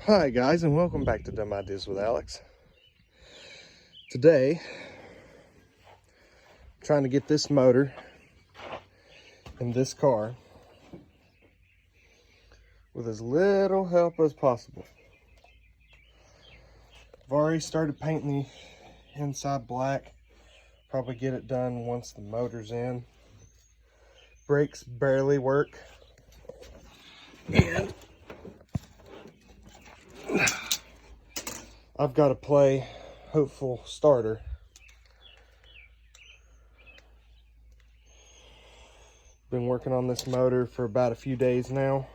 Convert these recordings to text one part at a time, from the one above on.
Hi guys, and welcome back to Dumb Ideas with Alex. Today, I'm trying to get this motor in this car with as little help as possible. I've already started painting the inside black. Probably get it done once the motor's in. Brakes barely work. And I've got to play hopeful starter. Been working on this motor for about a few days now.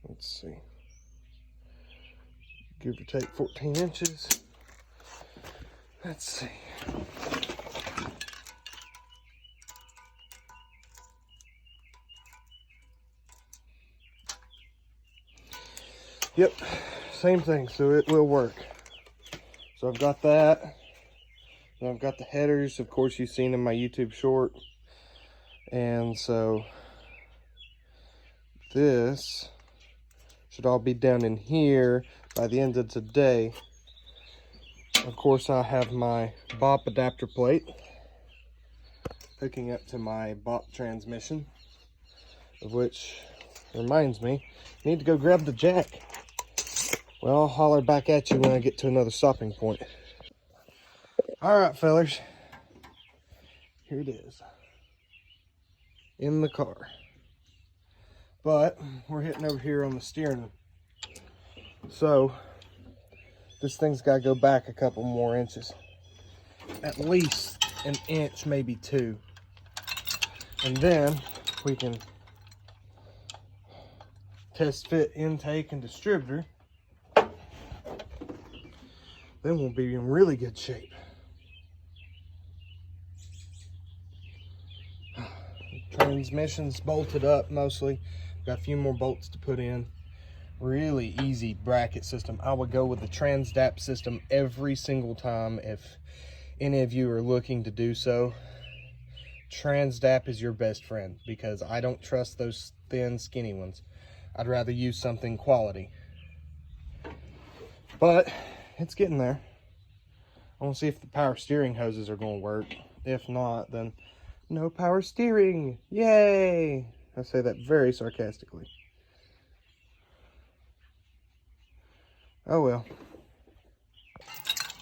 Let's see. Give or take 14 inches. Let's see. Yep, same thing, so it will work. So I've got that. Then I've got the headers, of course you've seen in my YouTube short. And so this should all be done in here by the end of today. Of course I have my BOP adapter plate hooking up to my BOP transmission, of which reminds me, I need to go grab the jack. Well, I'll holler back at you when I get to another stopping point. All right, fellers. Here it is. In the car. But we're hitting over here on the steering. So, this thing's got to go back a couple more inches. At least an inch, maybe two. And then we can test fit intake and distributor. Then we'll be in really good shape. Transmission's bolted up mostly. Got a few more bolts to put in. Really easy bracket system. I would go with the TransDAP system every single time if any of you are looking to do so. TransDAP is your best friend because I don't trust those thin, skinny ones. I'd rather use something quality. But it's getting there. I want to see if the power steering hoses are going to work. If not, then no power steering. Yay! I say that very sarcastically. Oh well.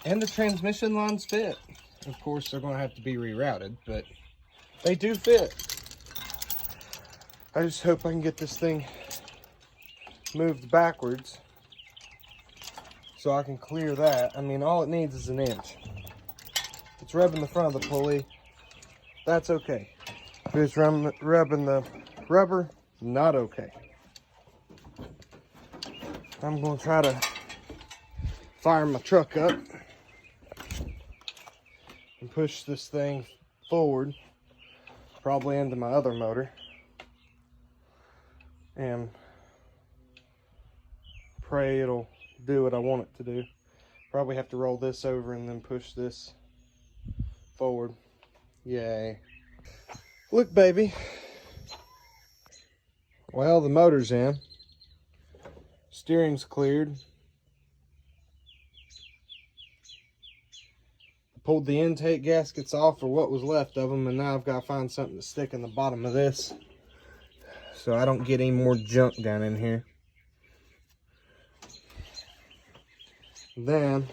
And the transmission lines fit. Of course, they're going to have to be rerouted, but they do fit. I just hope I can get this thing moved backwards so I can clear that. I mean, all it needs is an inch. If it's rubbing the front of the pulley, that's okay. If it's rubbing the rubber, not okay. I'm going to try to fire my truck up and push this thing forward, probably into my other motor, and pray it'll do what I want it to do. Probably have to roll this over and then push this forward. Yay. Look, baby. Well, the motor's in. Steering's cleared. I pulled the intake gaskets off, or what was left of them, and now I've got to find something to stick in the bottom of this so I don't get any more junk down in here. Then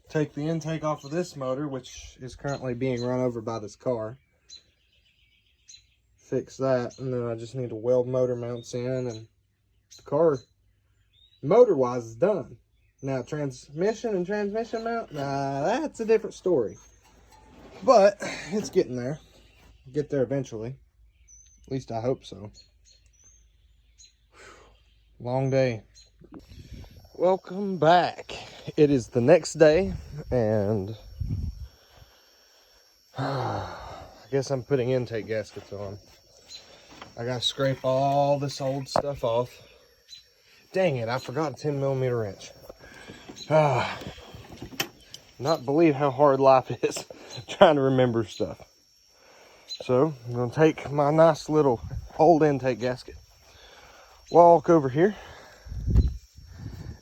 take the intake off of this motor, which is currently being run over by this car. Fix that, and then I just need to weld motor mounts in, and the car, motor-wise, is done. Now, transmission and transmission mount, that's a different story. But it's getting there. Get there eventually. At least I hope so. Long day. Welcome back. It is the next day, and I guess I'm putting intake gaskets on. I gotta scrape all this old stuff off. Dang it, I forgot a 10mm wrench. Not believe how hard life is trying to remember stuff. So I'm gonna take my nice little old intake gasket. Walk over here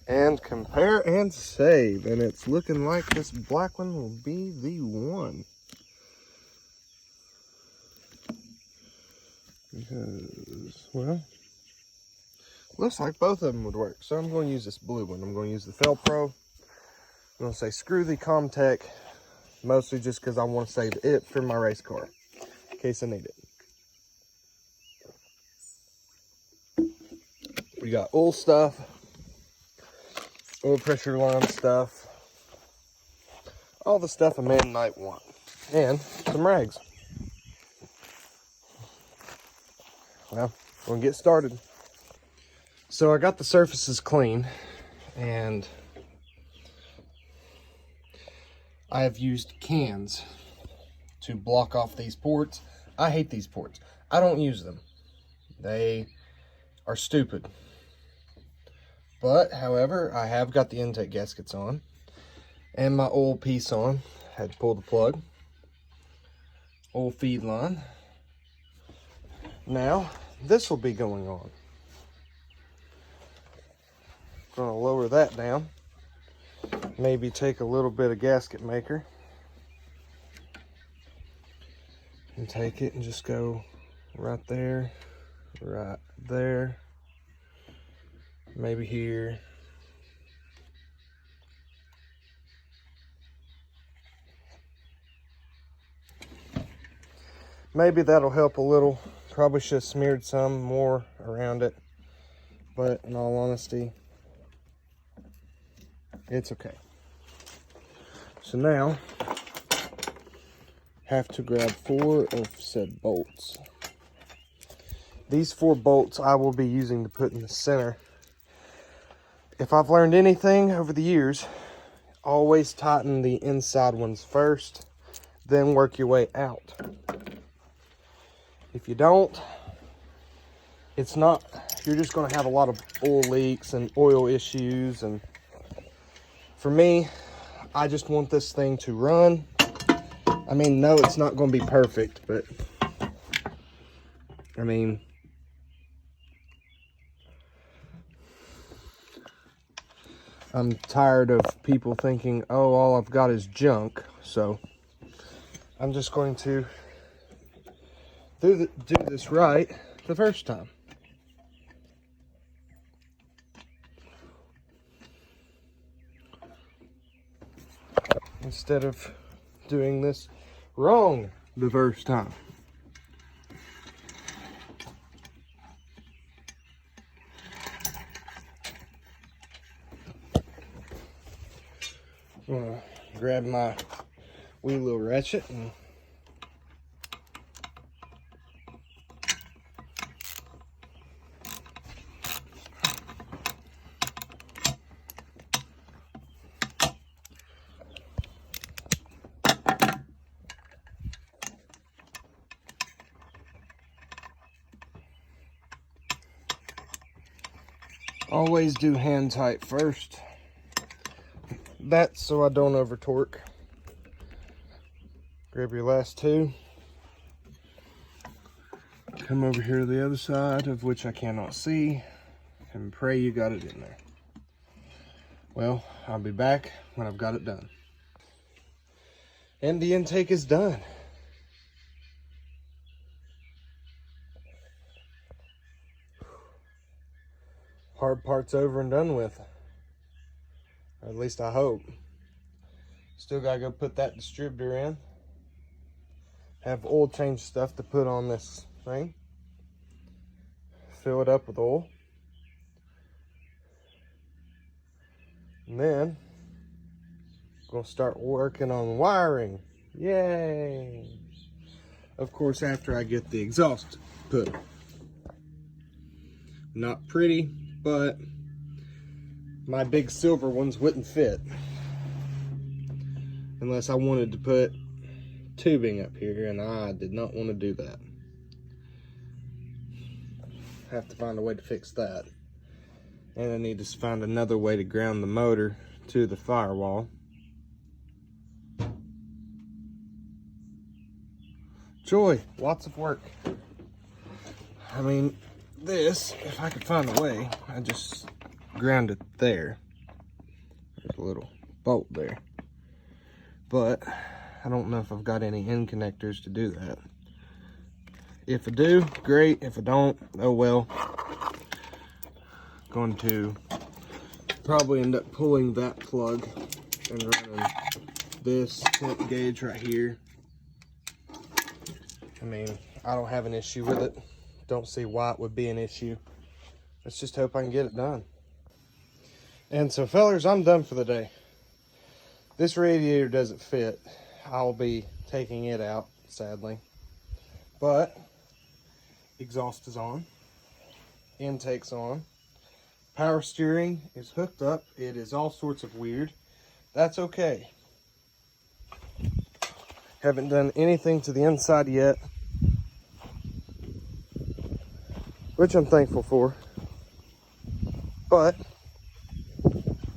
and compare and save, and it's looking like this black one will be the one. Because, well, looks like both of them would work. So I'm going to use this blue one. I'm going to use the Felpro. I'm going to say screw the Comtech, mostly just because I want to save it for my race car in case I need it. We got oil stuff, oil pressure line stuff, all the stuff a man might want, and some rags. Well, we'll get started. So I got the surfaces clean, and I have used cans to block off these ports. I hate these ports. I don't use them. They are stupid. But, however, I have got the intake gaskets on and my oil piece on. Had to pull the plug. Oil feed line. Now, this will be going on. Going to lower that down. Maybe take a little bit of gasket maker and take it and just go right there, maybe here. Maybe that'll help a little. Probably should have smeared some more around it, but in all honesty, it's okay. So now, have to grab 4 of said bolts. These 4 bolts I will be using to put in the center. If I've learned anything over the years, always tighten the inside ones first, then work your way out. If you don't, you're just going to have a lot of oil leaks and oil issues. And for me, I just want this thing to run. I mean, no, it's not going to be perfect, but I mean, I'm tired of people thinking, oh, all I've got is junk. So I'm just going to do this right the first time. Instead of doing this wrong the first time. I'm gonna grab my wee little ratchet and always do hand tight first. That's so I don't over torque. Grab your last 2. Come over here to the other side, of which I cannot see, and pray you got it in there. Well, I'll be back when I've got it done. And the intake is done. Hard part's over and done with. Or at least I hope. Still gotta go put that distributor in. Have oil change stuff to put on this thing. Fill it up with oil. And then, gonna start working on wiring. Yay! Of course, after I get the exhaust put. Not pretty, but my big silver ones wouldn't fit unless I wanted to put tubing up here, and I did not want to do that. Have to find a way to fix that, and I need to find another way to ground the motor to the firewall. Joy, lots of work. I mean, this, if I could find a way, I just ground it there. There's a little bolt there. But I don't know if I've got any end connectors to do that. If I do, great. If I don't, oh well. Going to probably end up pulling that plug and running this temp gauge right here. I mean, I don't have an issue with it. Don't see why it would be an issue. Let's just hope I can get it done. And so fellers, I'm done for the day. This radiator doesn't fit. I'll be taking it out, sadly. But exhaust is on. Intake's on. Power steering is hooked up. It is all sorts of weird. That's okay. Haven't done anything to the inside yet, which I'm thankful for. But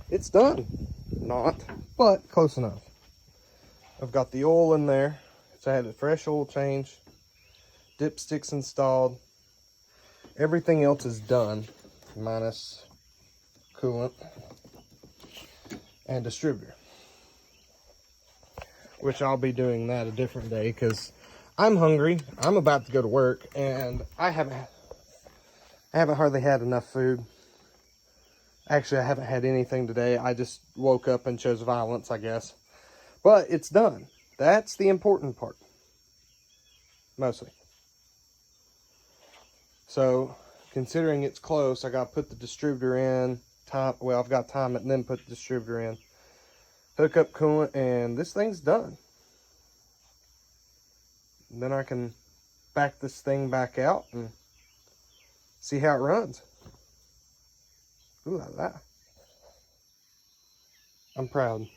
it's done. Not, but close enough. I've got the oil in there. So I had a fresh oil change, dipsticks installed. Everything else is done, minus coolant and distributor, which I'll be doing that a different day because I'm hungry. I'm about to go to work and I haven't hardly had enough food. Actually, I haven't had anything today. I just woke up and chose violence, I guess. But it's done. That's the important part. Mostly. So, considering it's close, I got to put the distributor in. Well, I've got to time it and then put the distributor in. Hook up coolant, and this thing's done. And then I can back this thing back out and see how it runs. Ooh la la. I'm proud.